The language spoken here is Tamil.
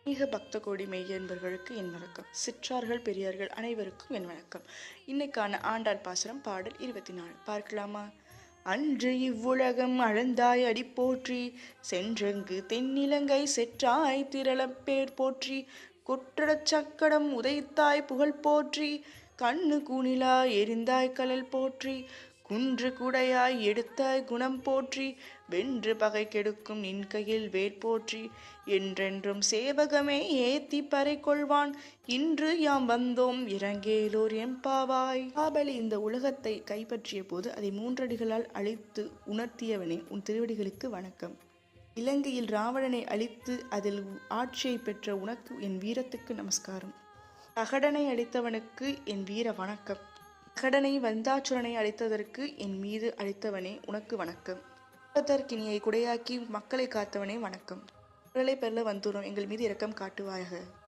மிக பக்த கோடி மெய்யன்பர்களுக்கு என் வணக்கம். சிற்றார்கள் பெரியார்கள் அனைவருக்கும் என் வணக்கம். இன்னைக்கான ஆண்டாள் பாசுரம் பாடல் 24 பார்க்கலாமா? அன்று இவ்வுலகம் அளந்தாய் அடி போற்றி, சென்றங்கு தென்னிலங்கை செற்றாய் திரளப்பேர் போற்றி, குற்றச் சக்கடம் உதைத்தாய் புகழ் போற்றி, கண்ணு கூனிலா எரிந்தாய் கலல் போற்றி, குன்று குடையாய் எடுத்தாய் குணம் போற்றி, வென்று பகை கெடுக்கும் நின் கையில் வேல் போற்றி, என்றென்றும் சேவகமே ஏத்தி பறை கொள்வான், இன்று யாம் வந்தோம் இறங்கேலோர் எம்பாவாய். பாபலி இந்த உலகத்தை கைப்பற்றிய போது அதை 3 அடிகளால் அழித்து உணர்த்தியவனே, உன் திருவடிகளுக்கு வணக்கம். இலங்கையில் ராவணனை அழித்து அதில் ஆட்சியை பெற்ற உனக்கு என் வீரத்துக்கு நமஸ்காரம். தகடனை அழித்தவனுக்கு என் வீர வணக்கம். தகடனை வந்தாச்சுரனை அழித்ததற்கு என் மீது அழித்தவனே உனக்கு வணக்கம். உலகத்தினியை குடையாக்கி மக்களை காத்தவனே வணக்கம். குரலை பெறல வந்துரும் எங்கள் மீது இரக்கம் காட்டுவாயாக.